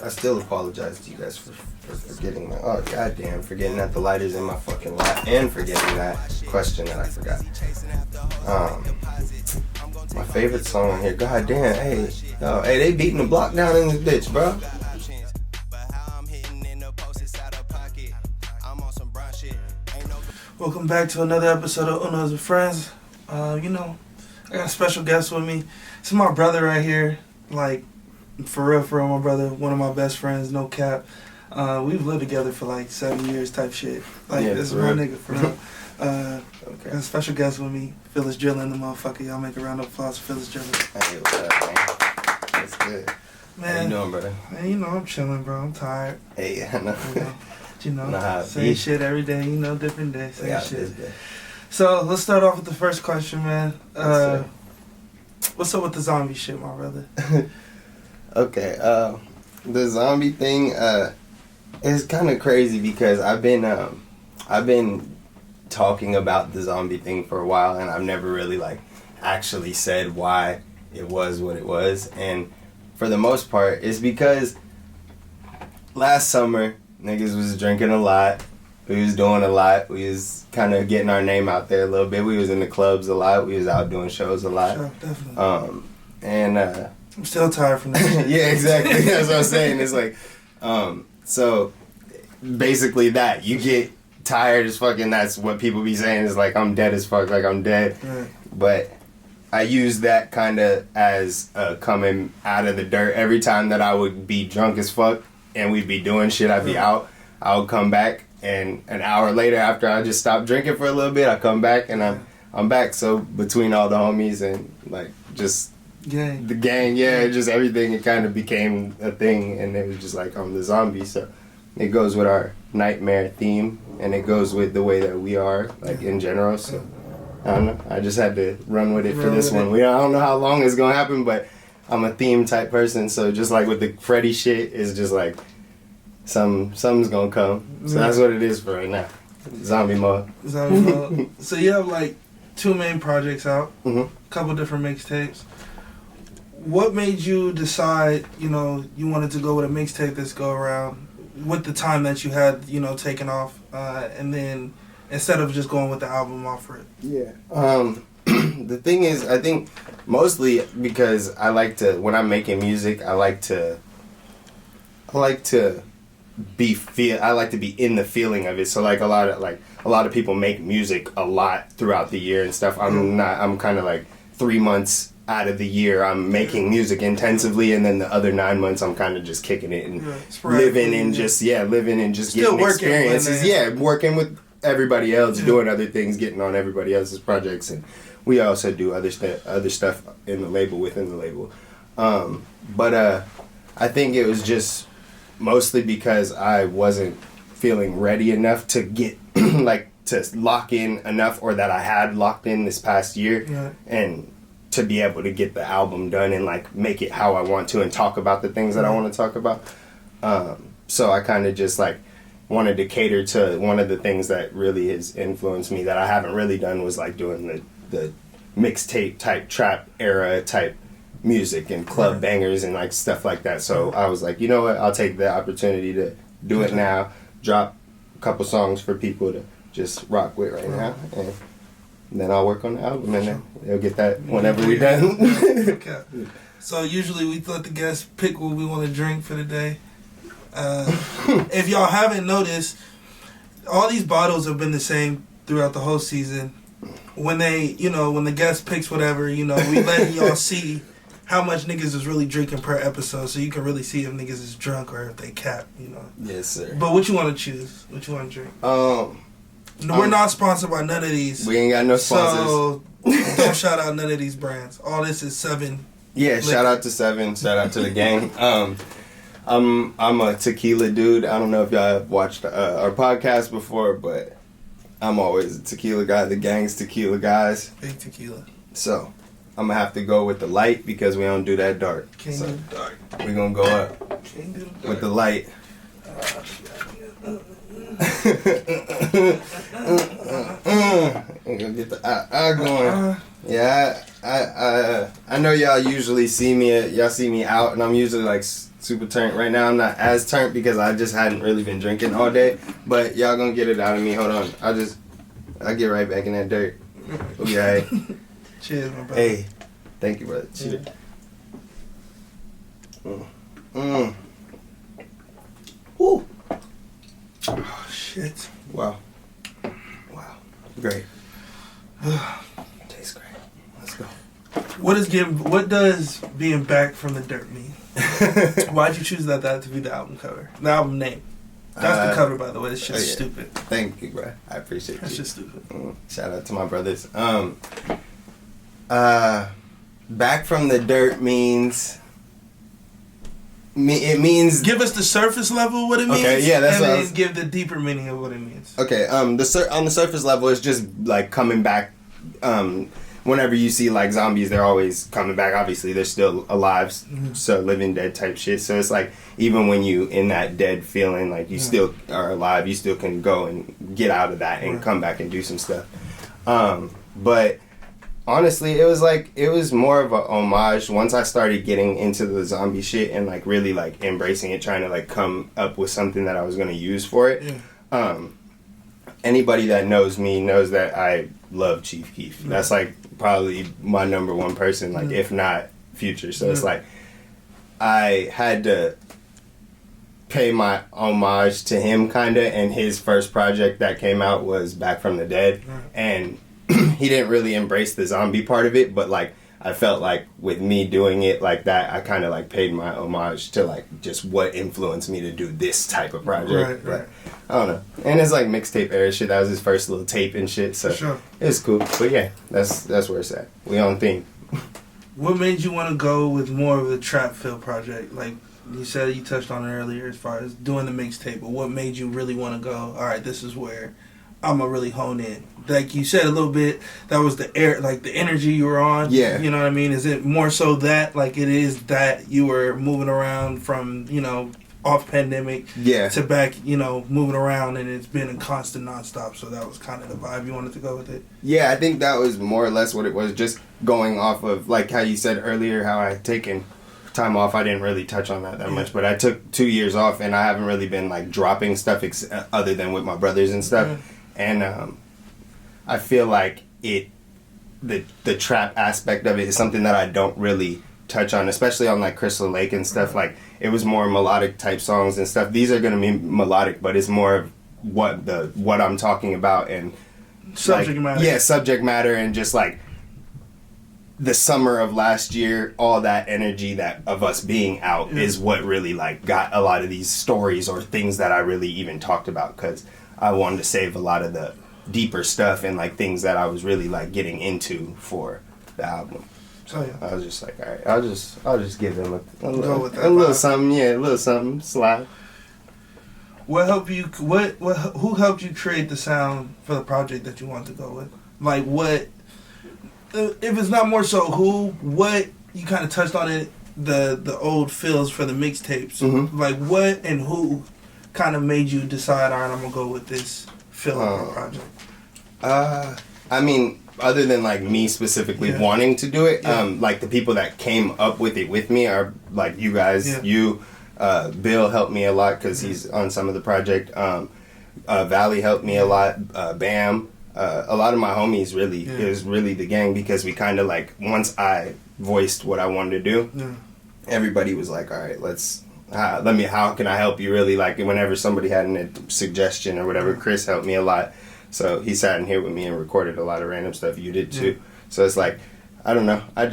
I still apologize to you guys for forgetting that. Oh, goddamn, forgetting that the lighter's in my fucking lap and forgetting that question that I forgot. My favorite song on here, goddamn, hey, they beating the block down in this bitch, bro. Welcome back to another episode of Unos and Friends. I got a special guest with me. This is my brother right here. Like, for real, my brother. One of my best friends, no cap. We've lived together for like 7 years type shit. Like, yeah, this is my nigga, for real. Okay. Got a special guest with me, Phyllis Driller in the motherfucker. Y'all make a round of applause for Phyllis Driller. Hey, what's up, man? That's good. Man, how you doing, brother? Man, I'm chilling, bro. I'm tired. Hey, I know. Same shit every day, different day, same shit. Day. So, let's start off with the first question, man. What's up with the zombie shit, my brother? Okay, the zombie thing, is kind of crazy because I've been talking about the zombie thing for a while, and I've never really, actually said why it was what it was, and for the most part, it's because last summer, niggas was drinking a lot. We was doing a lot. We was kind of getting our name out there a little bit. We was in the clubs a lot. We was out doing shows a lot. Sure, definitely. I'm still tired from that shit. Yeah, exactly. That's what I'm saying. It's like, so basically that. You get tired as fuck, and that's what people be saying is like, I'm dead as fuck, like I'm dead. Right. But I use that kind of as coming out of the dirt. Every time that I would be drunk as fuck and we'd be doing shit, I'd be out, I would come back, and an hour later after I just stopped drinking for a little bit, I come back and I'm back. So between all the homies and just the gang, just everything, it kind of became a thing, and it was just like, I'm the zombie. So it goes with our nightmare theme, and it goes with the way that we are, in general. So I don't know. I just had to run with it for this one. I don't know how long it's gonna happen, but I'm a theme type person. So just like with the Freddy shit, it's just like something's gonna come. So that's what it is for right now. Zombie mode. So you have 2 main projects out, a couple different mixtapes. What made you decide, you wanted to go with a mixtape this go around with the time that you had, taken off, and then instead of just going with the album offer it? Yeah. The thing is, I think mostly because I like to, when I'm making music, I like to be in the feeling of it. So a lot of people make music a lot throughout the year and stuff. I'm kind of 3 months out of the year I'm making music intensively, and then the other 9 months I'm kind of just kicking it and living and just Still getting experiences. Working with everybody else, doing other things, getting on everybody else's projects, and we also do other stuff in the label, within the label. But I think it was just mostly because I wasn't feeling ready enough to get to lock in enough, or that I had locked in this past year, and to be able to get the album done and make it how I want to and talk about the things that I want to talk about. So I kind of just wanted to cater to one of the things that really has influenced me that I haven't really done, was doing the mixtape type, trap era type music and club bangers and stuff like that. So I was like, you know what, I'll take the opportunity to do it now, drop a couple songs for people to just rock with right now, and then I'll work on the album, and then they'll get that whenever we're done. Okay. So usually we let the guests pick what we want to drink for the day. If y'all haven't noticed, all these bottles have been the same throughout the whole season. When when the guest picks whatever, we let y'all see how much niggas is really drinking per episode, so you can really see if niggas is drunk or if they cap, Yes, sir. But what you want to choose? What you want to drink? We're not sponsored by none of these. We ain't got no sponsors. So don't shout out none of these brands. All this is 7. Yeah, liquor. Shout out to 7. Shout out to the gang. I'm a tequila dude. I don't know if y'all have watched our podcast before, but I'm always a tequila guy. The gang's tequila guys. Big tequila. So I'm gonna have to go with the light because we don't do that dark. Can't do the dark. We're gonna go up with the light. We're gonna get the eye going. Yeah, I know y'all usually see me out, and I'm usually like super turnt. Right now I'm not as turnt because I just hadn't really been drinking all day. But y'all gonna get it out of me. Hold on, I'll get right back in that dirt. Okay. Cheers, my brother. Hey, thank you, brother. Cheers. Woo. Oh shit. Wow. Great. Tastes great. Let's go. What does being back from the dirt mean? Why'd you choose that to be the album cover? The album name. That's the cover, by the way. This shit's stupid. Thank you, bro. I appreciate you. That's just stupid. Shout out to my brothers. Back from the dirt means. It means. Give us the surface level of what it means. Okay, yeah, that's and what then give the deeper meaning of what it means. Okay, on the surface level, it's just like coming back. Whenever you see like zombies, they're always coming back. Obviously, they're still alive, so living dead type shit. So it's like even when you in that dead feeling, like you still are alive, you still can go and get out of that and come back and do some stuff. But honestly, it was more of a homage. Once I started getting into the zombie shit and like really like embracing it, trying to like come up with something that I was gonna use for it. Anybody that knows me knows that I love Chief Keef. That's like probably my number one person, like if not Future. So it's like I had to pay my homage to him kinda, and his first project that came out was Back from the Dead. And he didn't really embrace the zombie part of it, but like I felt like with me doing it like that, I kind of like paid my homage to like just what influenced me to do this type of project. Right. I don't know. And it's like mixtape era shit. That was his first little tape and shit. So it was cool. But yeah, that's where it's at. We on theme. What made you want to go with more of the trap feel project? Like you said, you touched on it earlier as far as doing the mixtape. But what made you really want to go? All right, this is where I'm gonna really hone in. Like you said a little bit, that was the air, like the energy you were on. Yeah. You know what I mean? Is it more so that, like it is that you were moving around from, off pandemic to back, moving around, and it's been a constant nonstop. So that was kind of the vibe you wanted to go with it. Yeah, I think that was more or less what it was. Just going off of like how you said earlier, how I had taken time off. I didn't really touch on that much, but I took 2 years off, and I haven't really been like dropping stuff other than with my brothers and stuff. And I feel like the trap aspect of it is something that I don't really touch on, especially on like Crystal Lake and stuff. Like it was more melodic type songs and stuff. These are gonna be melodic, but it's more of what I'm talking about and subject matter. Yeah, subject matter, and just like the summer of last year, all that energy that of us being out is what really like got a lot of these stories or things that I really even talked about, because I wanted to save a lot of the deeper stuff and like things that I was really like getting into for the album. So I was just like, all right, I'll just give them a little something, slide. What helped you? Who helped you create the sound for the project that you want to go with? Like what? If it's not more so who, what you kind of touched on it, the old feels for the mixtapes. Like what and who kind of made you decide, all right, I'm gonna go with this feel of the project? I mean, other than like me specifically wanting to do it, like the people that came up with it with me are like you guys. You, Bill helped me a lot because he's on some of the project. Valley helped me a lot. Bam. A lot of my homies really is really the gang, because we kind of like, once I voiced what I wanted to do, everybody was like, all right, how can I help you really? Like whenever somebody had a suggestion or whatever, Chris helped me a lot. So he sat in here with me and recorded a lot of random stuff. You did too. So it's like, I don't know. I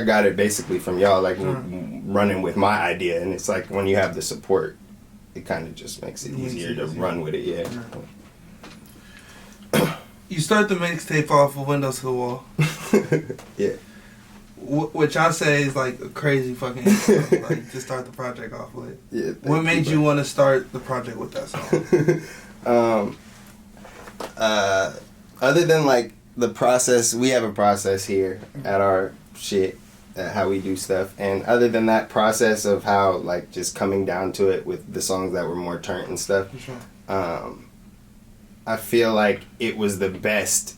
got it basically from y'all, like running with my idea. And it's like when you have the support, it kind of just makes it easier to run with it. You start the mixtape off with Windows to the Wall. Yeah. Which I say is like a crazy fucking intro, like to start the project off with. Yeah. What made you want to start the project with that song? Other than like the process, we have a process here at our shit, how we do stuff, and other than that process of how like just coming down to it with the songs that were more turnt and stuff, I feel like it was the best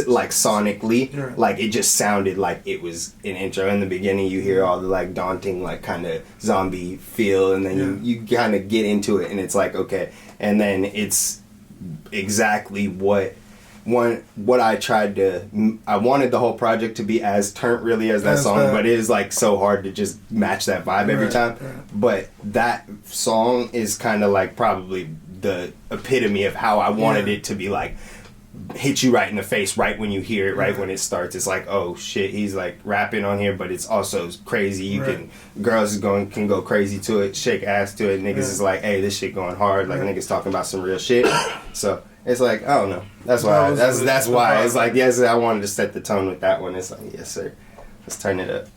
like sonically, Right. like it just sounded like it was an intro. In the beginning, you hear all the like daunting, like kind of zombie feel, and then you kind of get into it, and it's like okay, and then it's exactly what I tried to. I wanted the whole project to be as turnt really as that song, but it is like so hard to just match that vibe every time. Right. But that song is kind of like probably the epitome of how I wanted it to be, like hit you right in the face right when you hear it, right when it starts. It's like, oh shit, he's like rapping on here, but it's also crazy. You can girls can go crazy to it, shake ass to it. Niggas is like, hey, this shit going hard. Like niggas talking about some real shit. So it's like, I don't know. That's why. That's why it's like, yes, I wanted to set the tone with that one. It's like, yes, sir. Let's turn it up.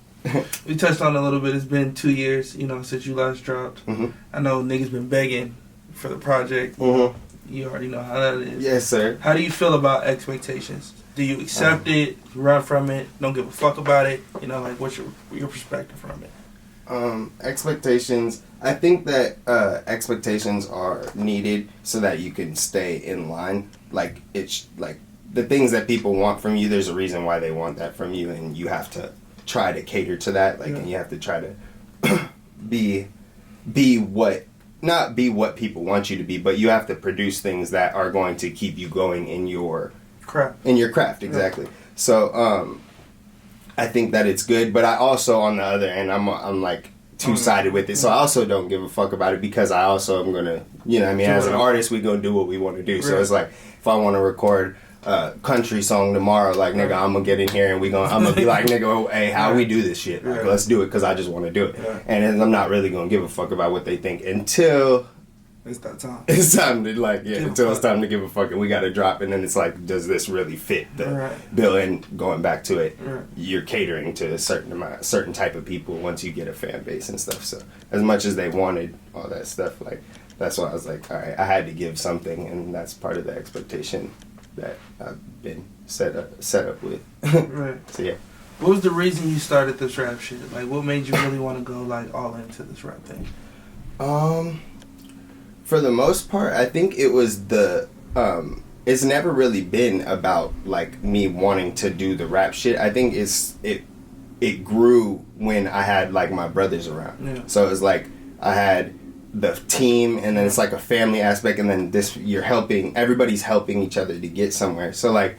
We touched on it a little bit. It's been 2 years, since you last dropped. Mm-hmm. I know niggas been begging for the project. Mm-hmm. You already know how that is. Yes, sir. How do you feel about expectations? Do you accept it, run from it, don't give a fuck about it? Like what's your perspective from it? Expectations. I think that expectations are needed so that you can stay in line. Like it's like the things that people want from you. There's a reason why they want that from you, and you have to try to cater to that. Like, and you have to try to not be what people want you to be, but you have to produce things that are going to keep you going in your craft. Exactly. So I think that it's good, but I also, on the other end, I'm like two-sided with it. So I also don't give a fuck about it, because I also am gonna, as an artist, we gonna do what we want to do. So it's like, if I want to record a country song tomorrow, like nigga, I'm gonna get in here and I'm gonna be like, nigga, oh, hey, how we do this shit? Like, let's do it, because I just want to do it. And I'm not really gonna give a fuck about what they think until it's that time. It's time to until it's time to give a fuck, and we got to drop. And then it's like, does this really fit the bill? And going back to it, you're catering to a certain type of people once you get a fan base and stuff. So as much as they wanted all that stuff, like that's why I was like, all right, I had to give something, and that's part of the expectation that I've been set up with. Right. So yeah. What was the reason you started this rap shit? Like, what made you really want to go like all into this rap thing? For the most part, I think it was it's never really been about like me wanting to do the rap shit. I think it grew when I had like my brothers around. Yeah. So it was like I had the team, and then it's like a family aspect, and then everybody's helping each other to get somewhere. So like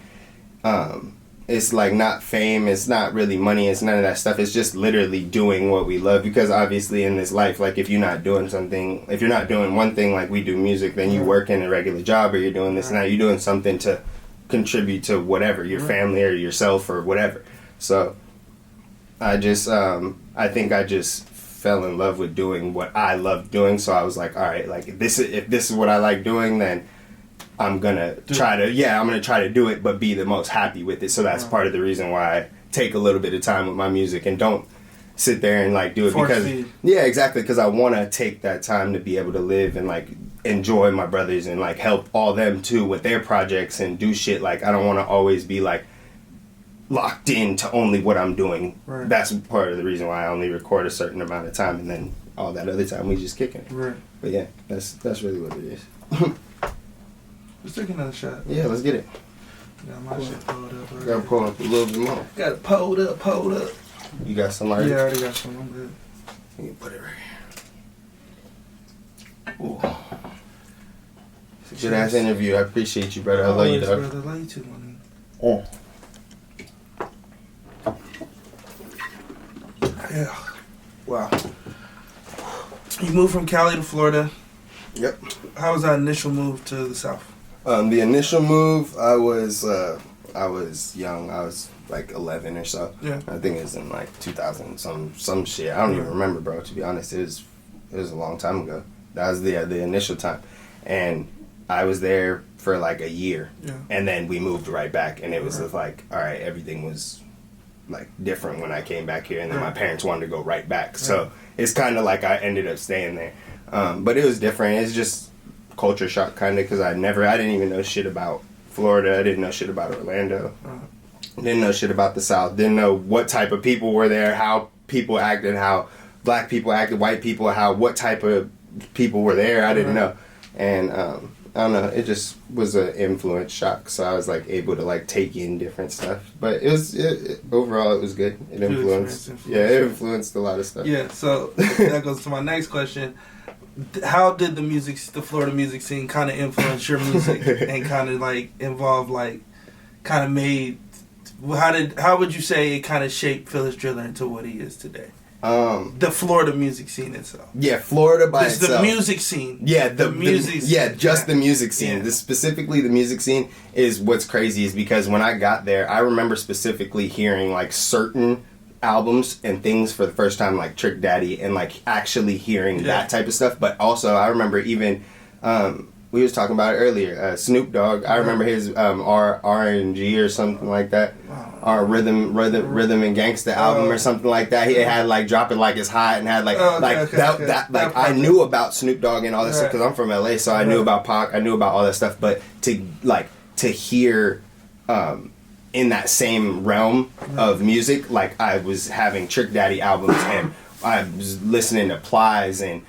it's like not fame, it's not really money, it's none of that stuff. It's just literally doing what we love, because obviously in this life, like if you're not doing one thing like we do music, then you work in a regular job, or you're doing this and that, you're doing something to contribute to whatever, your family or yourself or whatever. So I just I think I just fell in love with doing what I love doing. So I was like, all right, like if this is what I like doing, then I'm gonna try to do it, but be the most happy with it. So that's part of the reason why I take a little bit of time with my music and don't sit there and like do it because I want to take that time to be able to live and like enjoy my brothers and like help all them too with their projects and do shit. Like I don't want to always be like locked into only what I'm doing. Right. That's part of the reason why I only record a certain amount of time, and then all that other time we just kicking it. Right. But yeah, that's really what it is. Let's take another shot. Yeah, let's get it. Got my shit pulled up. Right. Gotta pull up a little bit more. Got it pulled up. You got some already? Yeah, I already got some. I'm good. You can put it right here. Ooh. Good ass interview. I appreciate you, brother. I love you, dog. Brother. I love you too, man. Oh. Yeah. Wow. You moved from Cali to Florida. Yep. How was that initial move to the South? The initial move, I was young. I was like 11 or so. Yeah. I think it was in like 2000 some shit. I don't even remember, bro. To be honest, it was a long time ago. That was the initial time, and I was there for like a year. Yeah. And then we moved right back, and it was like, all right, everything was like different when I came back here, and then my parents wanted to go right back. So it's kind of like I ended up staying there. But it was different. It's just culture shock kind of, because I didn't even know shit about Florida. I didn't know shit about Orlando. Didn't know shit about the South. Didn't know what type of people were there, how people acted, how black people acted, white people, what type of people were there. I didn't know. And I don't know. It just was an influence shock, so I was like able to like take in different stuff. But overall it was good. It influenced. Yeah, it influenced a lot of stuff. Yeah. So that goes to my next question. How did the Florida music scene kind of influence your music and kind of like involve like kind of made? How would you say it kind of shaped Phyllis Driller into what he is today? The Florida music scene itself. Yeah, Florida by itself. The music scene. Yeah, the music scene. Yeah, just the music scene. Yeah. Specifically the music scene is what's crazy is because when I got there, I remember specifically hearing like certain albums and things for the first time, like Trick Daddy, and like actually hearing that type of stuff. But also I remember even we was talking about it earlier. Snoop Dogg. I remember his R&G or something like that. Our rhythm and gangsta album or something like that. He had like Drop It Like It's Hot and had like I knew about Snoop Dogg and all that stuff because I'm from LA, so I knew about Pac. I knew about all that stuff. But to hear in that same realm of music, like I was having Trick Daddy albums and I was listening to Plies and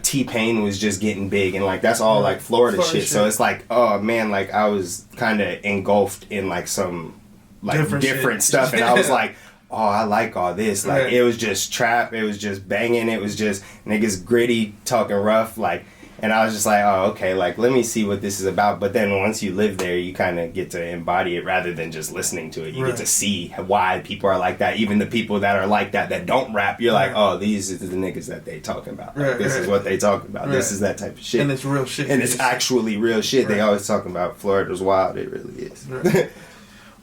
T-Pain was just getting big, and like that's all like Florida shit. So it's like, oh man, like I was kind of engulfed in like some like different stuff, and I was like, oh, I like all this. Like it was just trap, it was just banging, it was just niggas gritty, talking rough, like. And I was just like, oh, okay, like, let me see what this is about. But then once you live there, you kind of get to embody it rather than just listening to it. You get to see why people are like that. Even the people that are like that don't rap, you're like, oh, these are the niggas that they talking about. Like, this is what they talking about. This is that type of shit. And it's real shit. And it's actually real shit. They always talking about Florida's wild. It really is.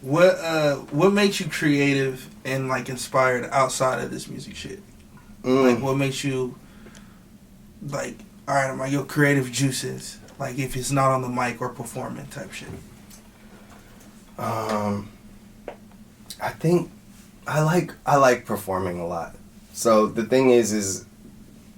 What makes you creative and, like, inspired outside of this music shit? Like, what makes you, like... All right, my your creative juices, like if it's not on the mic or performing type shit. I think I like performing a lot. So the thing is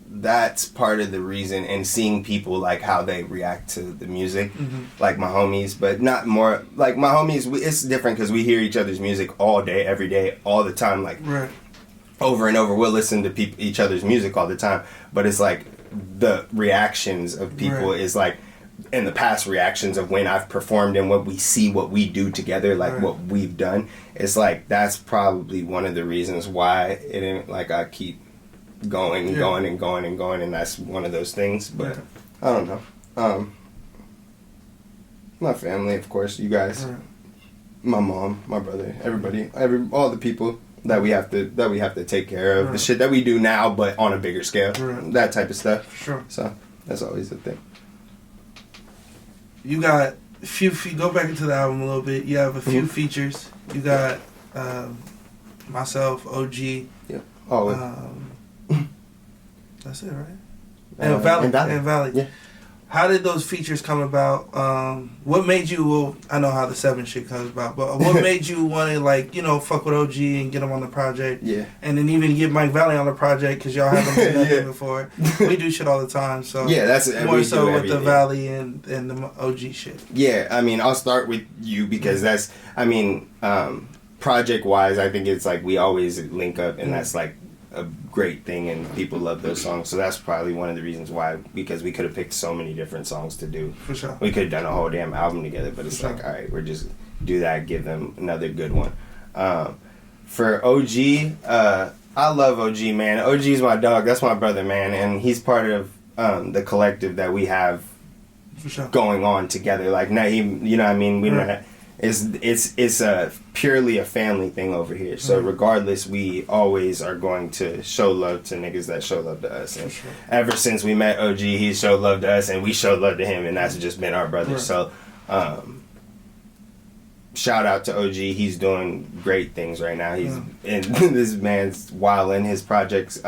that's part of the reason, and seeing people like how they react to the music, like my homies, but not more like my homies. It's different because we hear each other's music all day, every day, all the time, like over and over. We'll listen to each other's music all the time, but it's like. The reactions of people is like in the past reactions of when I've performed and what we see what we do together, like what we've done. It's like that's probably one of the reasons why it ain't like I keep going and going and going and going, and that's one of those things. But I don't know. My family, of course, you guys, my mom, my brother, everybody, all the people. That we have to take care of the shit that we do now, but on a bigger scale, that type of stuff. Sure. So that's always the thing. You got if you go back into the album a little bit. You have a few features. You got myself, OG. Yeah. Oh. That's it, right? And Valley. Yeah. How did those features come about? What made you? Well, I know how the 7 shit comes about, but what made you want to fuck with OG and get him on the project? Yeah. And then even get Mike Valley on the project because y'all haven't done nothing before. We do shit all the time, so yeah, that's more so with the Valley and the OG shit. Yeah, I mean, I'll start with you because that's, I mean, project wise, I think it's like we always link up, and that's like a great thing, and people love those songs. So that's probably one of the reasons why, because we could have picked so many different songs to do. For sure. We could have done a whole damn album together, but it's like, all right, we're just do that, give them another good one. For OG, I love OG, man. OG's my dog. That's my brother, man, and he's part of the collective that we have going on together. Like, now, you know what I mean? We don't have, it's purely a family thing over here. So regardless, we always are going to show love to niggas that show love to us. And ever since we met OG, he showed love to us, and we showed love to him, and that's just been our brother. So shout out to OG. He's doing great things right now. He's and this man's wilding his projects.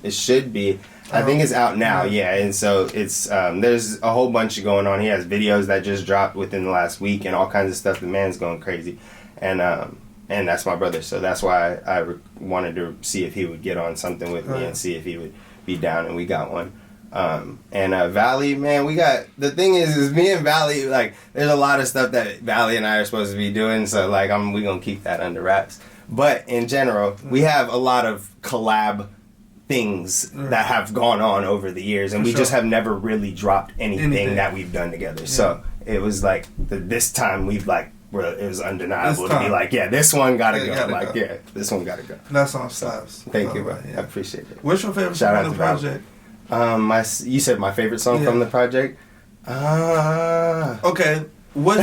It should be. I think it's out now, and so it's there's a whole bunch going on. He has videos that just dropped within the last week and all kinds of stuff. The man's going crazy, and that's my brother, so that's why I wanted to see if he would get on something with me and see if he would be down, and we got one. Valley, man, we got, the thing is me and Valley, like, there's a lot of stuff that Valley and I are supposed to be doing, so like we gonna keep that under wraps. But in general, we have a lot of collab things that have gone on over the years, and we just have never really dropped anything that we've done together. Yeah. So it was like this time we've like, it was undeniable to be like, yeah, this one gotta go. Like, yeah, this one gotta go. That song slaps. Thank you, bro. Yeah. I appreciate it. What's your favorite song from the project? You said my favorite song from the project. Okay. What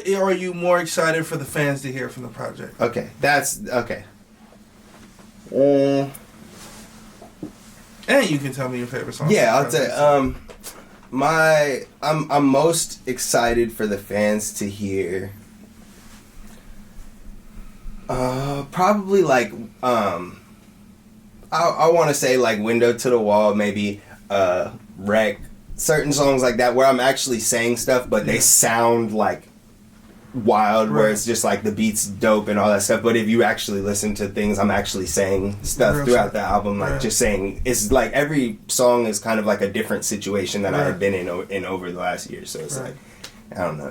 are you more excited for the fans to hear from the project? Okay, that's okay. And you can tell me your favorite song. Yeah, I'll tell. I'm most excited for the fans to hear. Probably like I want to say like Window to the Wall, maybe Wreck, certain songs like that where I'm actually saying stuff, but they sound like wild, where it's just like the beat's dope and all that stuff, but if you actually listen to things, I'm actually saying stuff throughout the album, like just saying, it's like every song is kind of like a different situation that I have been in over the last year, so it's like, I don't know,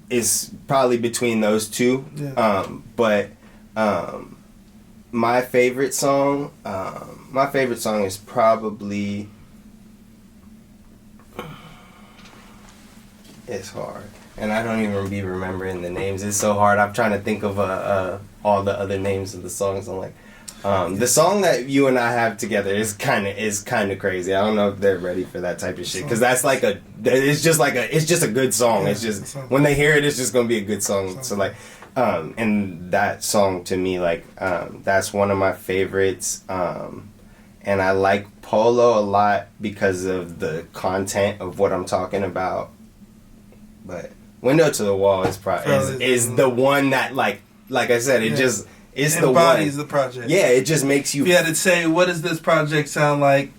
it's probably between those two, but my favorite song is probably, it's hard. And I don't even be remembering the names. It's so hard. I'm trying to think of all the other names of the songs. I'm like, the song that you and I have together is kind of crazy. I don't know if they're ready for that type of shit, because that's like it's just a good song. It's just when they hear it, it's just gonna be a good song. So like, and that song to me, like, that's one of my favorites. And I like Polo a lot because of the content of what I'm talking about. But Window to the Wall is is the one that like I said, it just it's the one embodies the project. Yeah, it just makes you. If you had to say, what does this project sound like?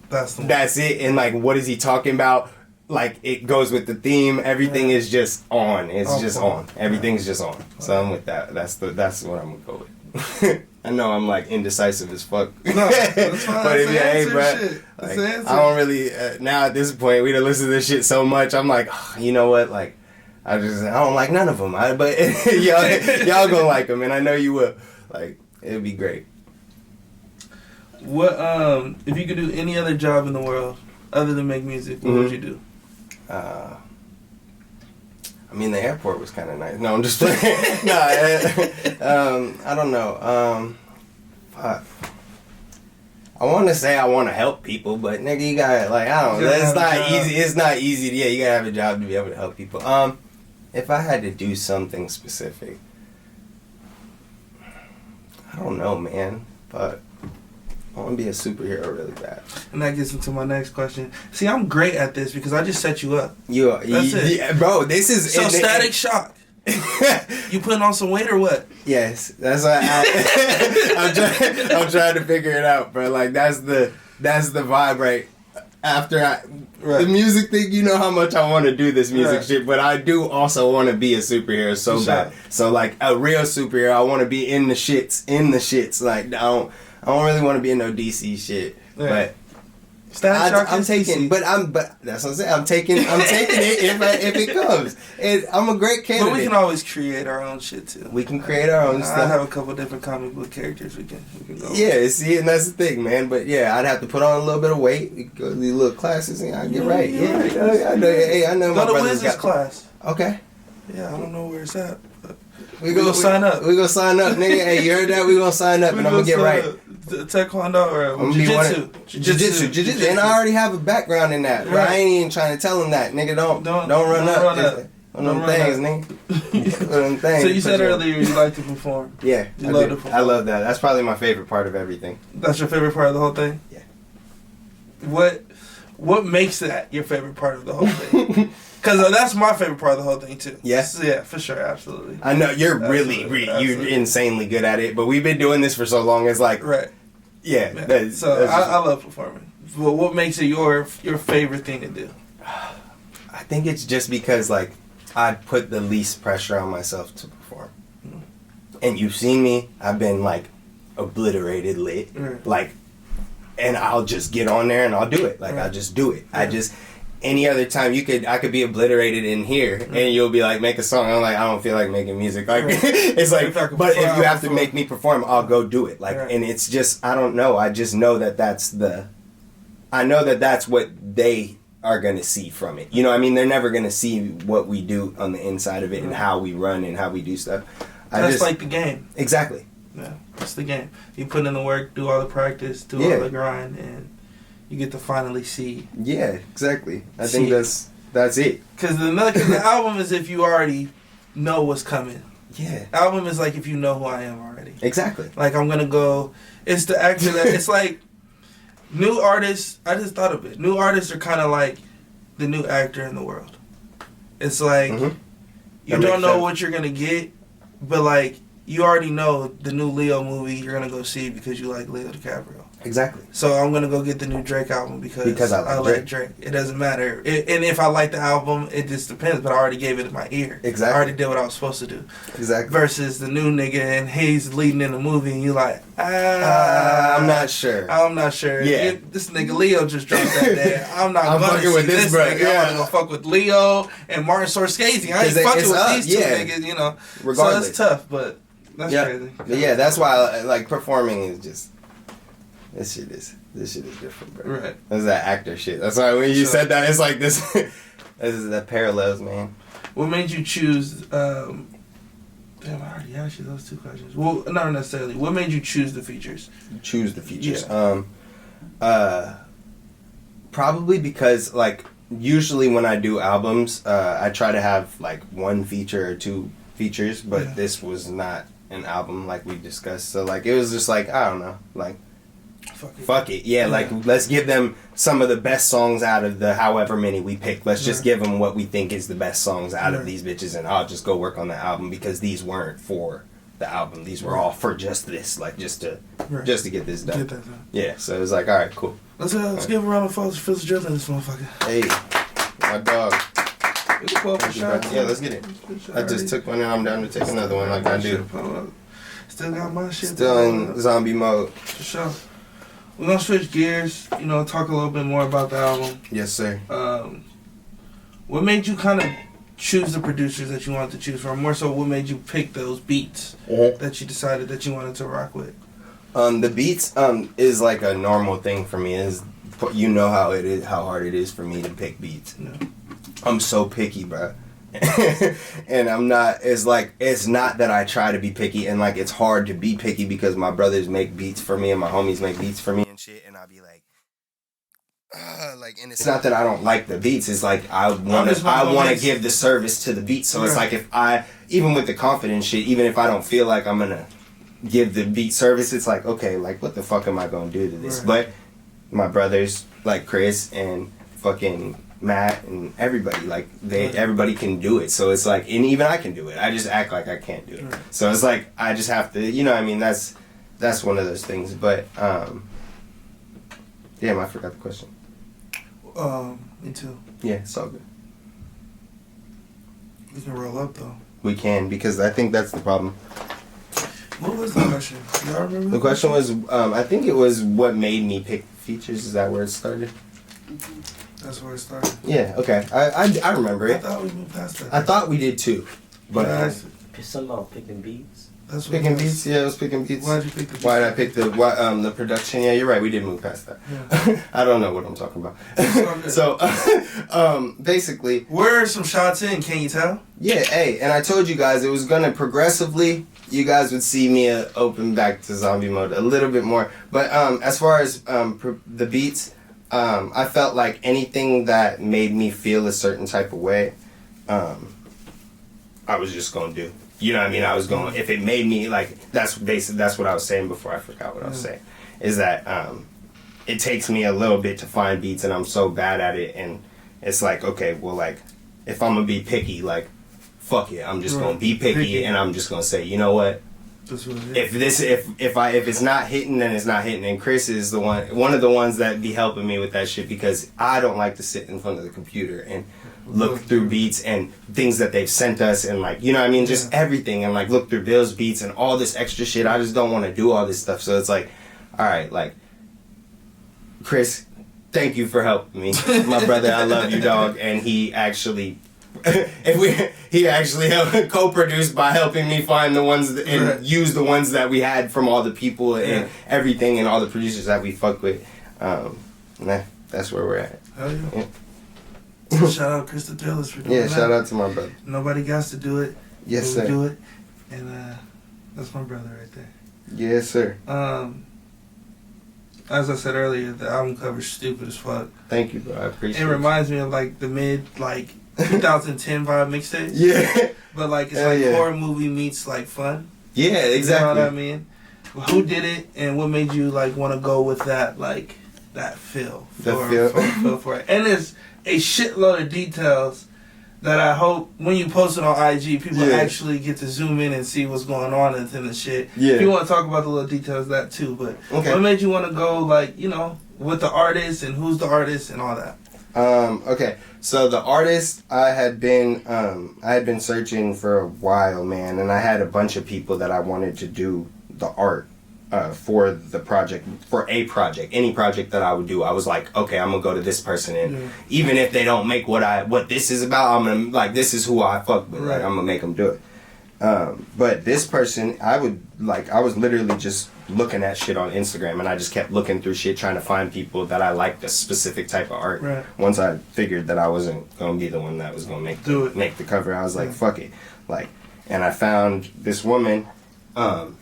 That's the one. That's it. And like, what is he talking about? Like, it goes with the theme. Everything is just on. It's just on. Everything's just on. So I'm with that. That's what I'm gonna go with. I know I'm like indecisive as fuck. No, that's fine. But hey, bro, like, I don't really now at this point we done listened to this shit so much. I'm like, oh, you know what? Like, I don't like none of them. But y'all gonna like them, and I know you will. Like, it'll be great. What if you could do any other job in the world other than make music? What would you do? I mean, the airport was kind of nice. No, I'm just playing. I don't know. Fuck. I want to say I want to help people, but nigga, you gotta, like, I don't know. It's not easy. It's not easy. Yeah, you gotta have a job to be able to help people. If I had to do something specific, I don't know, man. But I want to be a superhero really bad. And that gets into my next question. See, I'm great at this because I just set you up. That's it. Yeah, bro, this is... So, Static Shock. You putting on some weight or what? Yes. That's why I'm trying to figure it out, bro. Like, that's the vibe, right? After the music thing, you know how much I want to do this music shit, but I do also want to be a superhero so bad. So, like, a real superhero, I want to be in the shits. Like, I don't really want to be in no DC shit, but I'm taking. But that's what I'm saying. I'm taking it if it comes. And I'm a great candidate. But we can always create our own shit too. We can create our own stuff. I have a couple different comic book characters we can go. Yeah, see, and that's the thing, man. But yeah, I'd have to put on a little bit of weight. We go to these little classes and I get right. Yeah, I know. Hey, I know. Go to Wizards class. Okay. Yeah, I don't know where it's at. We gonna sign up. We gonna sign up, nigga. Hey, you heard that? We gonna sign up, and I'm gonna get right. Taekwondo or jiu-jitsu. And I already have a background in that. Right. I ain't even trying to tell him that, nigga. Don't run up. One of them things, nigga. One of them things. So you said earlier you like to perform. Yeah, you love to perform. I love that. That's probably my favorite part of everything. That's your favorite part of the whole thing? Yeah. What makes that your favorite part of the whole thing? Because that's my favorite part of the whole thing too. Yes, yeah, for sure, absolutely. I know you're you're insanely good at it, but we've been doing this for so long. It's like yeah. I love performing. Well, what makes it your favorite thing to do? I think it's just because like I put the least pressure on myself to perform, and you've seen me. I've been like obliterated lit, like, and I'll just get on there and I'll do it. Like I just do it. any other time I could be obliterated in here, and you'll be like, make a song. I'm like, I don't feel like making music. Like it's like, but if you have to make me perform, I'll go do it. Like, and it's just, I don't know. I just know that's what they are gonna see from it. You know what I mean? They're never gonna see what we do on the inside of it and how we run and how we do stuff. That's like the game. Exactly. Yeah, it's the game. You put in the work, do all the practice, do all the grind, and you get to finally see. Yeah, exactly. I think that's it. Because the album is if you already know what's coming. Yeah. Album is like if you know who I am already. Exactly. Like I'm gonna go. It's the actor that it's like. New artists, I just thought of it. New artists are kind of like the new actor in the world. It's like, you don't know what you're going to get, but like, you already know the new Leo movie you're going to go see because you like Leo DiCaprio. Exactly. So I'm going to go get the new Drake album because I like Drake. It doesn't matter. And if I like the album, it just depends, but I already gave it in my ear. Exactly. I already did what I was supposed to do. Exactly. Versus the new nigga and he's leading in the movie and you're like, I'm not sure. Yeah. This nigga Leo just dropped that day. I'm not going to see with this bro. nigga. I'm going to go fuck with Leo and Martin Scorsese. I ain't fucking with these two niggas, you know. Regardless. So it's tough, but that's crazy. But yeah, that's why like performing is just... This shit is different, bro. Right. That's that actor shit. That's why when you said that, it's like this. This is the parallels, man. What made you choose? Damn, I already asked you those two questions. Well, not necessarily. What made you choose the features? Choose the features. Yeah. Probably because like usually when I do albums, I try to have like one feature or two features, but this was not an album like we discussed. So like it was just like I don't know, like. Fuck it. Yeah, like, let's give them some of the best songs out of the however many we pick. Let's just give them what we think is the best songs out of these bitches, and I'll just go work on the album because these weren't for the album. These were all for just this, like, just to get this done. Get that done. Yeah, so it was like, all right, cool. Let's give a round of applause for Phyllis Driller in this motherfucker. Hey, my dog. Yeah, let's get it. I just took one and I'm down to take another one like I do. Still got my shit. Still in zombie mode. For sure. We're going to switch gears, you know, talk a little bit more about the album. Yes, sir. What made you kind of choose the producers that you wanted to choose from? More so, what made you pick those beats that you decided that you wanted to rock with? The beats is like a normal thing for me. You know how it is, how hard it is for me to pick beats. Yeah. I'm so picky, bro. And I'm not, it's not that I try to be picky, and like it's hard to be picky because my brothers make beats for me and my homies make beats for me and shit, and I'll be like, and it's not that I don't like the beats, it's like I want to give the service to the beat. So it's like if I, even with the confidence shit, even if I don't feel like I'm gonna give the beat service, it's like, okay, like what the fuck am I gonna do to this? But my brothers, like Chris and fucking Matt and everybody, like everybody can do it. So it's like, and even I can do it. I just act like I can't do it. So it's like I just have to, you know what I mean? That's one of those things. But damn, I forgot the question. Me too. Yeah, it's all good. We can roll up though. We can, because I think that's the problem. What was the question? Y'all remember? The question was, I think it was what made me pick features. Is that where it started? That's where it started. Yeah, okay. I remember it. I thought we moved past that. I thought we did too. But something about picking beats. That's picking beats. Yeah, it was picking beats. Why did you pick the beats? Why did I pick the production? Yeah, you're right. We did move past that. Yeah. I don't know what I'm talking about. So basically, where are some shots in? Can you tell? Yeah. Hey, and I told you guys it was gonna progressively. You guys would see me open back to zombie mode a little bit more. But as far as the beats. I felt like anything that made me feel a certain type of way, I was just gonna do. You know what I mean? I was going, if it made me like, that's what I was saying before I forgot what I was saying. Is that it takes me a little bit to find beats, and I'm so bad at it, and it's like, okay, well, like if I'm gonna be picky, like fuck it, I'm just gonna be picky, and I'm just gonna say, you know what? If it's not hitting, then it's not hitting. And Chris is one of the ones that be helping me with that shit, because I don't like to sit in front of the computer and look through beats and things that they've sent us, and like, you know what I mean, just everything, and like look through Bill's beats and all this extra shit. I just don't want to do all this stuff. So it's like, all right, like Chris, thank you for helping me, my brother. I love you, dog. And he actually, he actually co-produced by helping me find the ones and use the ones that we had from all the people and everything and all the producers that we fuck with. That's where we're at. Hell yeah. So shout out Phyllis Driller for doing that. Shout out to my brother. Nobody got to do it. Yes, sir. We do it, and that's my brother right there. Yes, sir. As I said earlier, the album cover's stupid as fuck. Thank you, bro. I appreciate it. It reminds me of like the mid 2010 vibe mixtape. Yeah. But like it's horror movie meets like fun. Yeah, exactly. You know what I mean? Who did it, and what made you like want to go with that that feel for it? And there's a shitload of details that I hope when you post it on IG, people actually get to zoom in and see what's going on and the shit. Yeah. If you want to talk about the little details of that too, but what made you want to go with the artist and who's the artist and all that? Okay. So the artist, I had been searching for a while, man, and I had a bunch of people that I wanted to do the art for the project, any project that I would do. I was like, okay, I'm gonna go to this person, and even if they don't make what this is about, I'm gonna this is who I fuck with. Like, I'm gonna make them do it. But this person, I was literally just looking at shit on Instagram, and I just kept looking through shit trying to find people that I liked a specific type of art. Right. Once I figured that I wasn't gonna be the one that was gonna make the cover, I was like, fuck it. And I found this woman.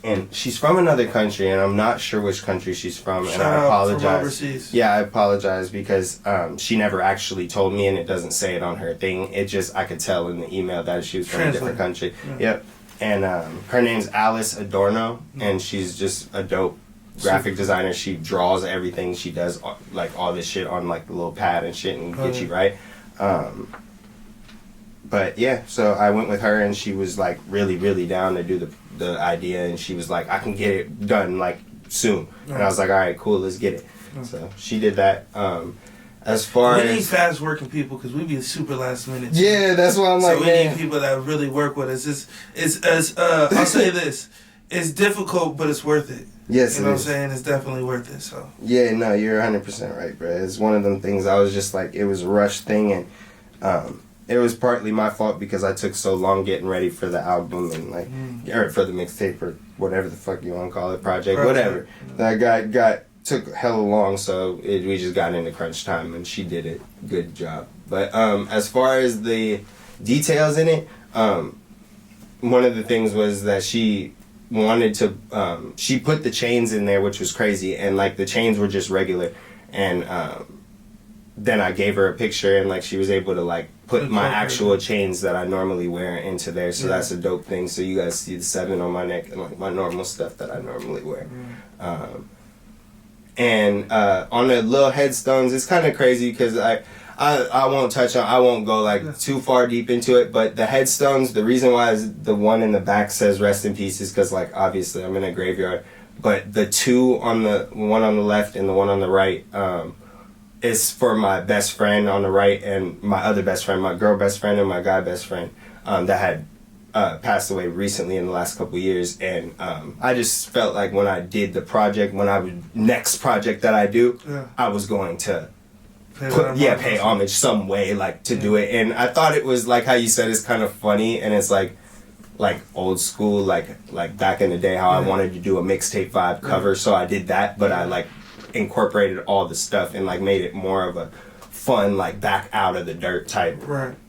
And she's from another country, and I'm not sure which country she's from, and I apologize. From overseas. Yeah, I apologize because she never actually told me, and it doesn't say it on her thing. It just, I could tell in the email that she was from a different country. Yeah. Yep. And her name's Alice Adorno, and she's just a dope graphic designer. She draws everything. She does all this shit on the little pad and shit and get you right. But yeah, so I went with her, and she was really, really down to do the idea, and she was like, I can get it done soon. And I was like, all right, cool, let's get it. So she did that. As far as we need fast working people, because we be super last minute. Yeah, that's why I'm like, so we need people that really work with us. I'll say this, it's difficult, but it's worth it. Yes, you know what I'm saying? It's definitely worth it. So yeah, no, you're 100% right, bro. It's one of them things. I was just like, it was a rush thing, and it was partly my fault because I took so long getting ready for the album and or for the mixtape or whatever the fuck you want to call it, project. Whatever. That took hella long, so we just got into crunch time, and she did it. Good job. But as far as the details in it, one of the things was that she wanted to. She put the chains in there, which was crazy, and the chains were just regular, and then I gave her a picture, and she was able to put my actual chains that I normally wear into there. So that's a dope thing. So you guys see the 7 on my neck and my normal stuff that I normally wear. And on the little headstones, it's kind of crazy because I won't go too far deep into it, but the headstones, the reason why the one in the back says rest in peace is because obviously I'm in a graveyard, but the one on the left and the one on the right, is for my best friend on the right and my other best friend, my girl best friend and my guy best friend, that had passed away recently in the last couple of years. And I just felt like when I did the project, next project that I do, I was going to pay homage some way, to do it. And I thought it was how you said, it's kind of funny, and it's like old school, like back in the day, how I wanted to do a mixtape vibe cover, so I did that, but I incorporated all the stuff and made it more of a fun back out of the dirt type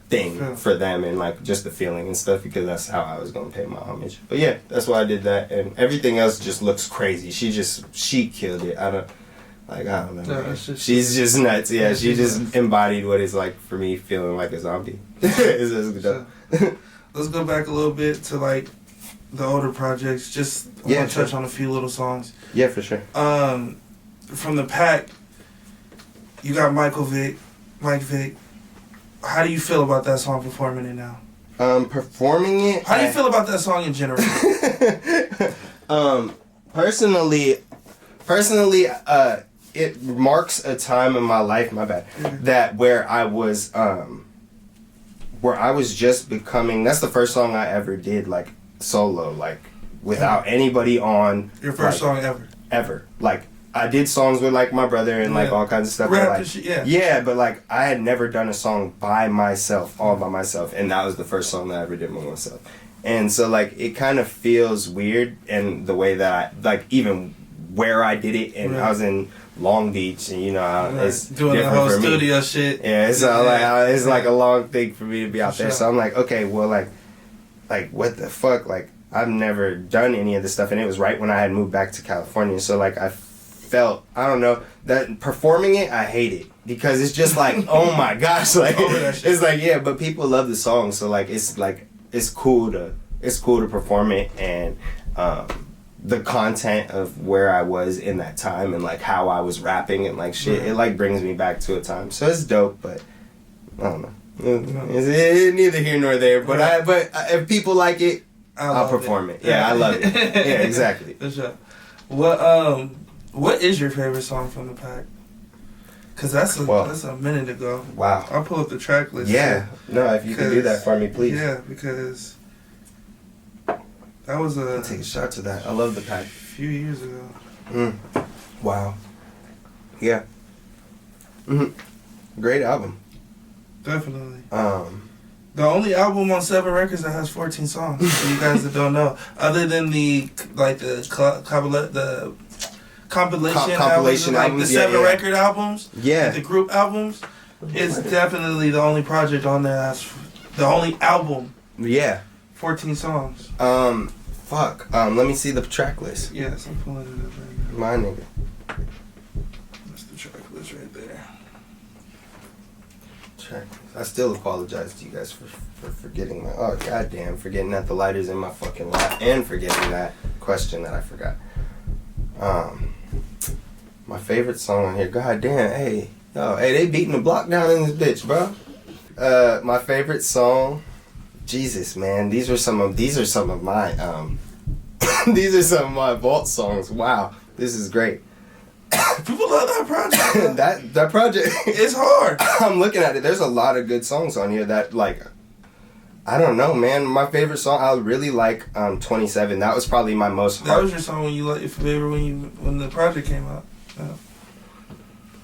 thing for them, and just the feeling and stuff, because that's how I was gonna pay my homage. But yeah, that's why I did that, and everything else just looks crazy. She killed it. I don't know. No, she's just nuts. Yeah, she just embodied what it's like for me feeling like a zombie. It's dope. Let's go back a little bit to the older projects. Just I want to touch on a few little songs. Yeah, for sure. From the pack, you got Mike Vick. How do you feel about that song, performing it now? Performing it? How do you feel about that song in general? Personally, it marks a time in my life, that where I was just becoming, that's the first song I ever did, solo, without anybody on. Your first song ever? Ever. I did songs with like my brother and like all kinds of stuff. Rap but, like, and shit, yeah. Yeah, but like I had never done a song by myself, all by myself, and that was the first song that I ever did by myself. And so like it kind of feels weird, and the way that I like even where I did it, and I was in Long Beach, and you know it's doing the different whole for me. studio shit. Yeah, it's like it's like a long thing for me to be out there. So I'm like, okay, well, like what the fuck? Like I've never done any of this stuff, and it was right when I had moved back to California. So like I felt, I don't know, that performing it, I hate it because it's just like, oh my gosh, like it's like yeah, but people love the song, so like it's cool to perform it, and the content of where I was in that time and like how I was rapping and like shit, it like brings me back to a time. So it's dope, but I don't know. It's neither here nor there. But but if people like it, I'll perform it. Yeah, I love it. Yeah, exactly. For sure. What is your favorite song from the pack? Cause that's a minute ago. Wow. I'll pull up the track list. Yeah. No, if you can do that for me, please. Yeah, because that was I'll take a shot to that. I love the pack. A few years ago. Wow. Yeah. Great album. Definitely. The only album on 7 Records that has 14 songs. For you guys that don't know, other than the compilation albums, the 7 record albums, like the group albums, it's definitely the only project on there that's the only album. Yeah. 14 songs. Let me see the track list. Yes, I'm pulling it up right now. My nigga. That's the track list right there. I still apologize to you guys for forgetting my... Oh, goddamn. Forgetting that the lighter's in my fucking lap. And forgetting that question that I forgot. My favorite song on here. Goddamn. Hey, they beating the block down in this bitch, bro. My favorite song... Jesus, man. These are some of my... these are some of my vault songs. Wow. This is great. People love that project. that project. It's hard. I'm looking at it. There's a lot of good songs on here that like, I don't know, man. My favorite song, I really like 27. That was probably my most. That was your song when you like your favorite when the project came out. Yeah.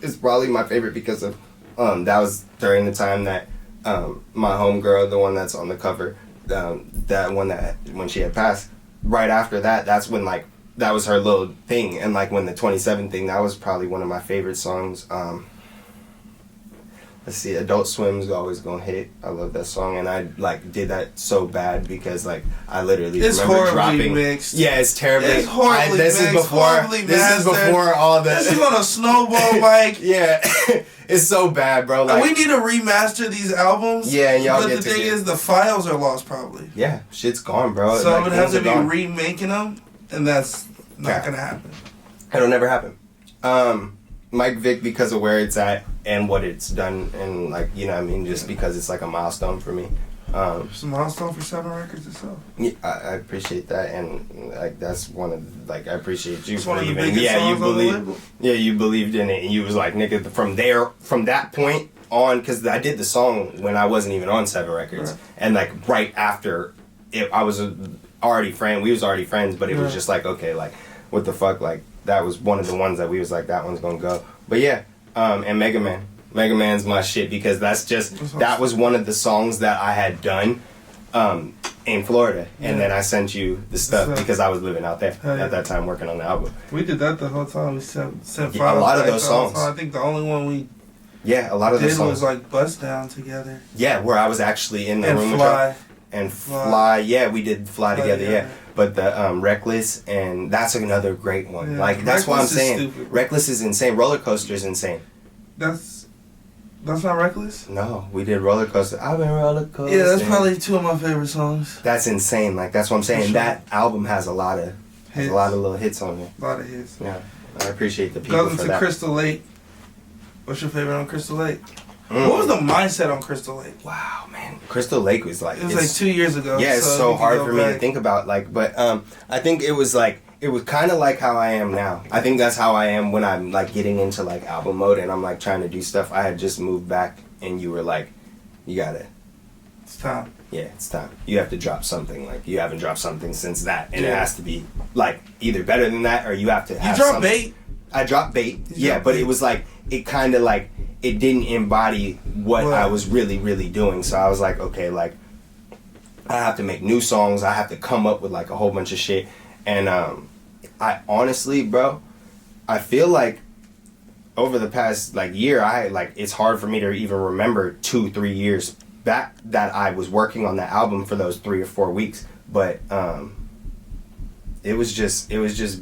It's probably my favorite because of that was during the time that my homegirl, the one that's on the cover, that one that when she had passed. Right after that, that's when like. That was her little thing, and like when the 27 thing, that was probably one of my favorite songs. Let's see, Adult Swim's always gonna hit. I love that song, and I like did that so bad because like I literally remember dropping. Mixed. Yeah, it's terribly. It's horribly mixed. This is before all that. This is on a snowball mic. Yeah, it's so bad, bro. Like, we need to remaster these albums. Yeah, and y'all but get the to thing is, the files are lost probably. Yeah, shit's gone, bro. So like, I would have to be gone. remaking them. And that's not gonna happen. It'll never happen. Mike Vick, because of where it's at and what it's done, and like you know what I mean, just because it's like a milestone for me. It's a milestone for 7 Records itself. Yeah, I appreciate that, and like that's one of like I appreciate you it's for one of even the you believe you believed in it, and you was like nigga from that point on, because I did the song when I wasn't even on 7 Records, and like right after it, I was already friend. We was already friends, but it was just like okay, like what the fuck, like that was one of the ones that we was like that one's gonna go. But yeah, and Mega Man's my shit because that was one of the songs that I had done in Florida, and then I sent you the stuff because I was living out there at that time working on the album. We did that the whole time. We sent files. A lot of those songs. I think the only one we a lot of those songs was like Bust Down together. Yeah, where I was actually in the room with Fly. Yeah, we did Fly together. Yeah. But the Reckless, and that's another great one. Yeah. Like that's what I'm saying. Reckless is insane. Roller Coaster is insane. That's not Reckless? No, we did Roller Coaster. I've been roller coaster. Yeah, that's probably 2 of my favorite songs. That's insane. Like that's what I'm saying. Sure. That album has a lot of little hits on it. A lot of hits. Yeah, I appreciate the people for that. Goes into Crystal Lake. What's your favorite on Crystal Lake? What was the mindset on Crystal Lake? Wow, man. Crystal Lake was like... It was like 2 years ago. Yeah, it's so hard for me to think about. Like, but I think it was kind of like how I am now. I think that's how I am when I'm like getting into like album mode and I'm like trying to do stuff. I had just moved back and you were like, you gotta... It's time. Yeah, it's time. You have to drop something. Like, you haven't dropped something since that. And it has to be like either better than that or you have to have You dropped Bait. I dropped bait. Yeah, but it was like, it kind of like, it didn't embody what I was really, really doing. So I was like, okay, like, I have to make new songs. I have to come up with like a whole bunch of shit. And I honestly, bro, I feel like over the past like year, it's hard for me to even remember 2-3 years back that I was working on that album for those 3 or 4 weeks. But it was just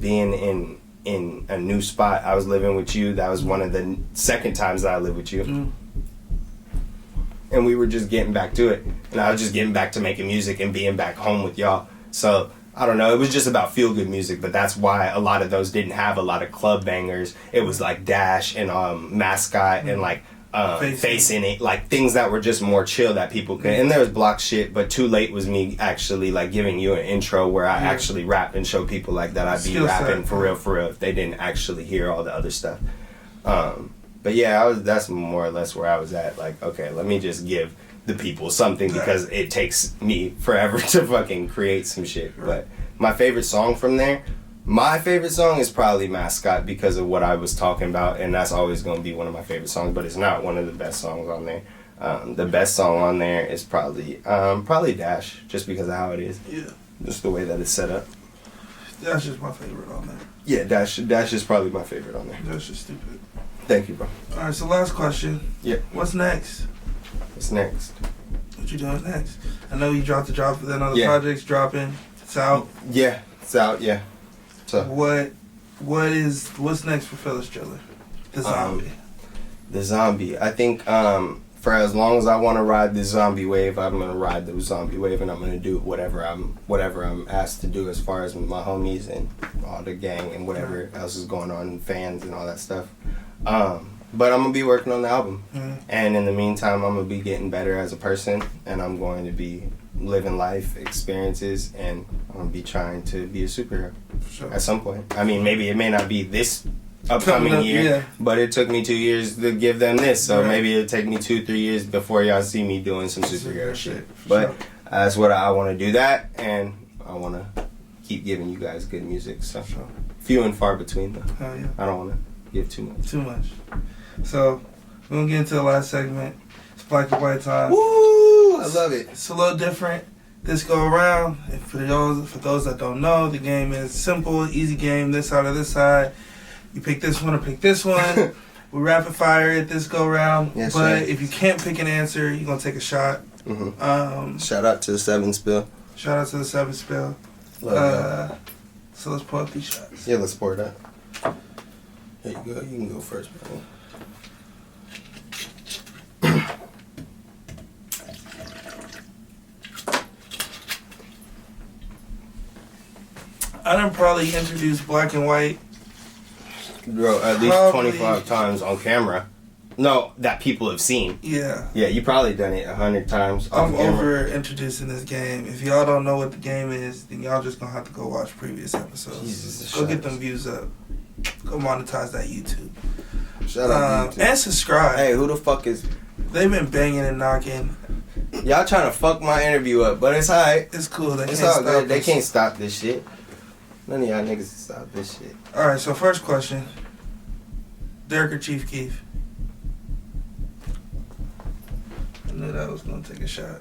being in a new spot. I was living with you. That was one of the second times that I lived with you. Mm. And we were just getting back to it. And I was just getting back to making music and being back home with y'all. So, I don't know. It was just about feel-good music, but that's why a lot of those didn't have a lot of club bangers. It was like Dash and Mascot and like Face in It. Like things that were just more chill that people could. And there was block shit, but Too Late was me actually like giving you an intro where I actually rap and show people like that I'd be rapping for real if they didn't actually hear all the other stuff. But yeah, that's more or less where I was at. Like, okay, let me just give the people something because it takes me forever to fucking create some shit. But my favorite song from there, my favorite song is probably Mascot because of what I was talking about, and that's always going to be one of my favorite songs, but it's not one of the best songs on there. The best song on there is probably Dash, just because of how it is. Yeah. Just the way that it's set up. Dash is my favorite on there. Yeah, Dash is probably my favorite on there. Dash is stupid. Thank you, bro. Alright, so last question. Yeah. What's next? What's next? What you doing next? I know you dropped the drop, but then other projects dropping. It's out. Yeah, it's out. Yeah. So what's next for Phyllis Driller? The zombie. The zombie. I think for as long as I want to ride this zombie wave, I'm gonna ride the zombie wave, and I'm gonna do whatever I'm asked to do as far as my homies and all the gang and whatever else is going on, fans and all that stuff. But I'm gonna be working on the album, and in the meantime, I'm gonna be getting better as a person, and I'm going to be living life experiences, and I'm gonna be trying to be a superhero at some point. I mean, maybe it may not be this upcoming year, but it took me 2 years to give them this, so maybe it'll take me 2-3 years before y'all see me doing some superhero shit. But that's what I want to do that, and I want to keep giving you guys good music. So few and far between though. Hell yeah. I don't want to give too much. So we're gonna get into the last segment. It's Black and White time. Woo! I love it. It's a little different this go around. And for those that don't know, the game is simple, easy game. This side or this side. You pick this one or pick this one. We rapid fire it this go around. Yes, but if you can't pick an answer, you're gonna take a shot. Mm-hmm. Shout out to the 7 Spill. Shout out to the 7 Spill. Love so let's pour up these shots. Yeah, let's pour it up. There you go. You can go first, bro. I done probably introduced Black and White. Bro, at least 25 times on camera. No, that people have seen. Yeah. Yeah, you probably done it 100 times on I'm camera. over introducing this game. If y'all don't know what the game is, then y'all just gonna have to go watch previous episodes. Jesus, go get them views up. Go monetize that YouTube. Shout out to YouTube. And subscribe. Hey, who the fuck is... They've been banging and knocking. Y'all trying to fuck my interview up, but it's alright. It's cool. It's all good. They can't stop this shit. None of y'all niggas can stop this shit. Alright, so first question. Derek or Chief Keef? I knew that was going to take a shot.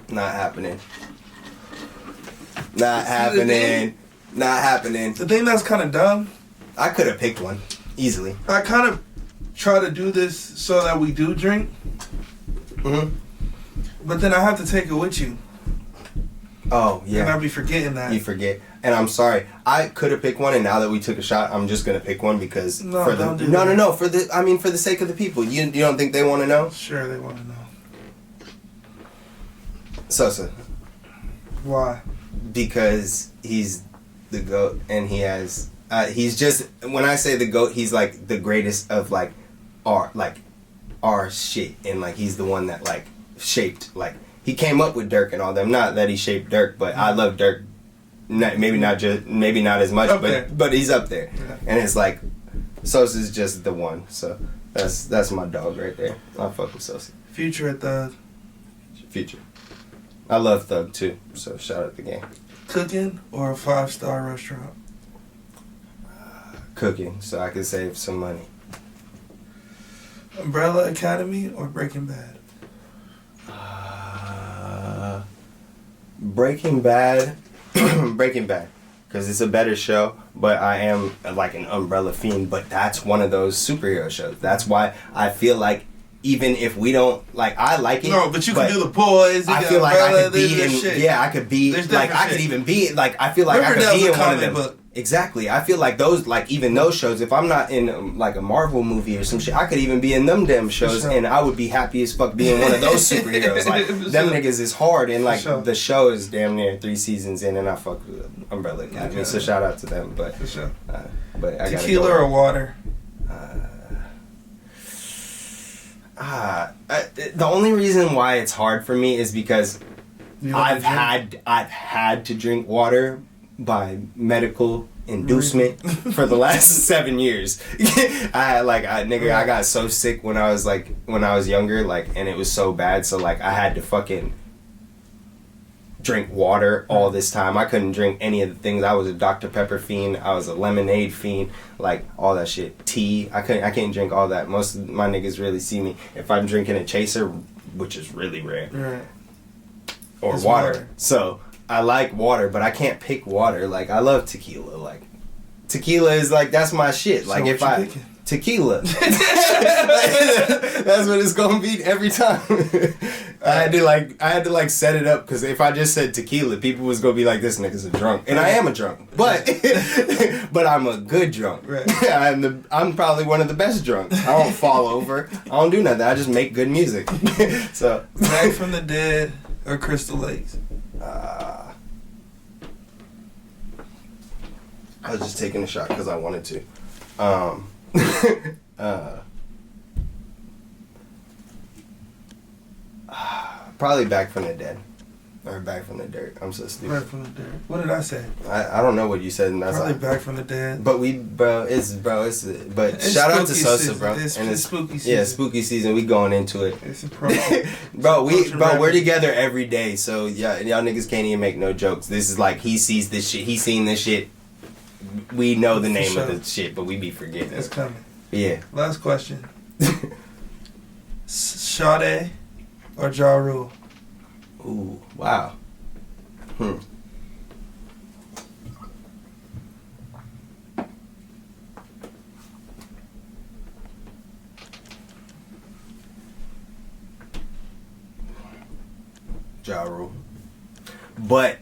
Not happening. Not happening. Not happening. The thing that's kind of dumb. I could have picked one. Easily. I kind of try to do this so that we do drink. Mm-hmm. But then I have to take it with you. Oh, yeah. And I'll be forgetting that. You forget. And I'm sorry. I could have picked one, and now that we took a shot, I'm just going to pick one because... No, for the, don't do no, that. no, for the sake of the people. You don't think they want to know? Sure, they want to know. Sosa. Why? Because he's the GOAT, and he has... he's just... When I say the GOAT, he's like the greatest of like our shit. And like he's the one that like shaped... like he came up with Dirk and all them. Not that he shaped Dirk, but I love Dirk. Maybe not as much, but he's up there. Yeah. And it's like Sosa's just the one. So that's my dog right there. I fuck with Sosa. Future at Thug. Future. I love Thug too. So shout out the game. Cooking or a 5-star restaurant? Cooking, so I can save some money. Umbrella Academy or Breaking Bad? Breaking Bad. Breaking Bad. Because it's a better show, but I am like an Umbrella fiend, but that's one of those superhero shows. That's why I feel like even if we don't, like, I like it. No, but you can do The Boys. I feel like I could be in, yeah, I could be, like, I could even be, like, I feel like I could be in one of them. Book. Exactly. I feel like those, like, even those shows, if I'm not in, like, a Marvel movie or some shit, I could even be in them damn shows, and I would be happy as fuck being one of those superheroes. Like, them niggas is hard, and, like, the show is damn near 3 seasons in, and I fuck with Umbrella Academy, so shout out to them. But, but I Tequila or water? The only reason why it's hard for me is because I've had to drink water by medical inducement for the last 7 years. I got so sick when I was younger, like, and it was so bad, so like I had to fucking drink water all this time. I couldn't drink any of the things. I was a Dr. Pepper fiend. I was a lemonade fiend. Like, all that shit. Tea. I can't drink all that. Most of my niggas really see me if I'm drinking a chaser, which is really rare. Right. Or it's water. So, I like water, but I can't pick water. Like, I love tequila. Like, tequila is like, that's my shit. So like, if I... Picking? Tequila. That's what it's gonna be every time. I had to set it up, because if I just said tequila, people was gonna be like, this nigga's a drunk, and I am a drunk, but but I'm a good drunk. Right. I'm probably one of the best drunks. I don't fall over. I don't do nothing. I just make good music. So Back from the Dead or Crystal Lakes? I was just taking a shot because I wanted to. Probably Back from the Dead or Back from the Dirt. I'm so stupid. Back from the Dirt. What did I say? I don't know what you said, and that's probably Back from the Dead. But it's shout out to Sosa, season. Bro. It's spooky season. Yeah, spooky season. We going into it. It's a pro. We're together every day, so yeah, y'all niggas can't even make no jokes. This is like, he sees this shit. He's seen this shit. We know the name of the shit, but we be forgetting. It's coming. Yeah. Last question. Sade or Ja Rule? Ooh, wow. Ja Rule. But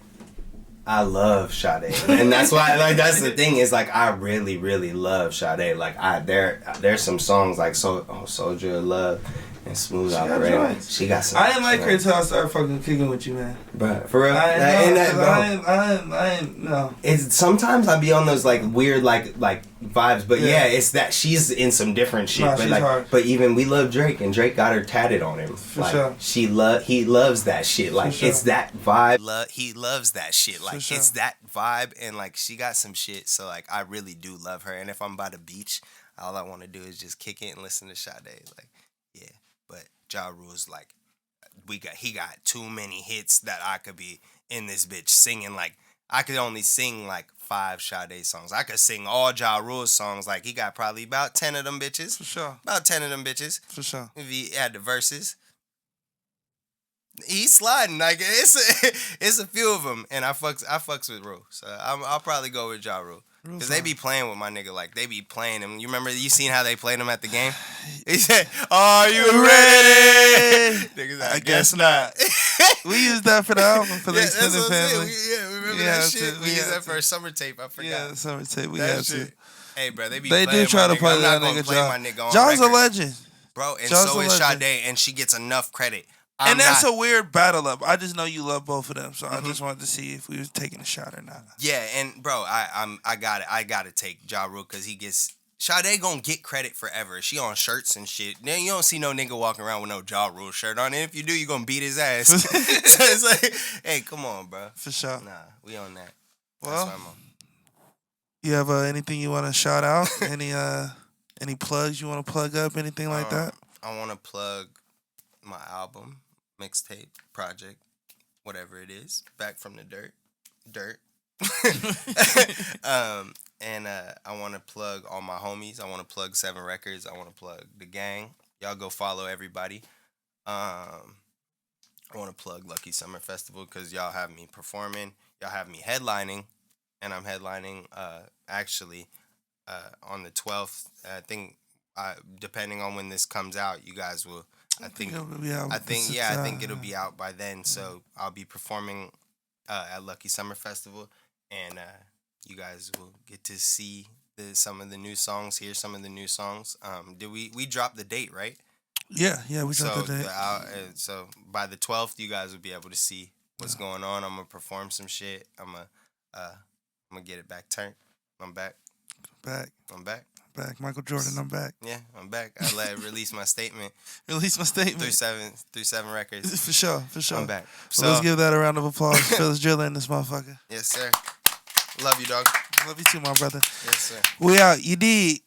I love Sade, and that's why, like, that's the thing, is like, I really, really love Sade. Like, there's some songs like Soldier of Love and Smooth Operator. She got some. I didn't like her until I started fucking kicking with you, man. But for real, I ain't no. It's sometimes I be on those like weird like vibes, but yeah, it's that she's in some different shit. Nah, but like, hard. But even we love Drake, and Drake got her tatted on him. For like, sure. He loves that shit. Like, it's that vibe. He loves that shit. Like, it's that vibe, and like, she got some shit. So like, I really do love her. And if I'm by the beach, all I want to do is just kick it and listen to Sade. Like, yeah. But Ja Rule's like, he got too many hits that I could be in this bitch singing. Like, I could only sing like 5 Sade songs. I could sing all Ja Rule's songs. Like, he got probably about 10 of them bitches. For sure. About 10 of them bitches. For sure. If he had the verses. He's sliding. Like, it's a few of them. And I fucks with Rule. So I'll probably go with Ja Rule. Because they be playing with my nigga. Like, they be playing him. You remember, you seen how they played him at the game? He said, "Are you ready?" Niggas like, I guess not. We used that for the album, for the extended family. We remember that shit. We used that for a summer tape. I forgot. Yeah, summer tape. We had to. Hey, bro, they do try to play that nigga, John. John's a legend. Bro, and so is Sade, and she gets enough credit. And that's a weird battle up. I just know you love both of them, so I just wanted to see if we was taking a shot or not. Yeah, and bro, I gotta take Ja Rule, because he gets Sade gonna get credit forever. She on shirts and shit. Then you don't see no nigga walking around with no Ja Rule shirt on. And if you do, you gonna beat his ass. So it's like, hey, come on, bro. For sure. Nah, we on that. Well, you have anything you want to shout out? Any plugs you want to plug up? Anything like that? I want to plug my album, mixtape, project, whatever it is, Back from the Dirt. dirt. And I want to plug all my homies. I want to plug 7 Records. I want to plug the gang. Y'all go follow everybody. I want to plug Lucky Summer Festival because y'all have me performing. Y'all have me headlining. And I'm headlining actually on the 12th. I think depending on when this comes out, you guys will. I think it'll be out by then. So I'll be performing at Lucky Summer Festival, and you guys will get to see some of the new songs, hear some of the new songs. Did we dropped the date, right? Yeah, we dropped the date. So by the 12th, you guys will be able to see what's going on. I'm gonna perform some shit. I'm gonna get it back turned. I'm back. I'm back. Michael Jordan, I'm back. Yeah, I'm back. I release my statement. Release my statement. Through 7 Records. For sure. I'm back. So let's give that a round of applause. Phyllis Driller in this motherfucker. Yes, sir. Love you, dog. Love you too, my brother. Yes, sir. We out. You did.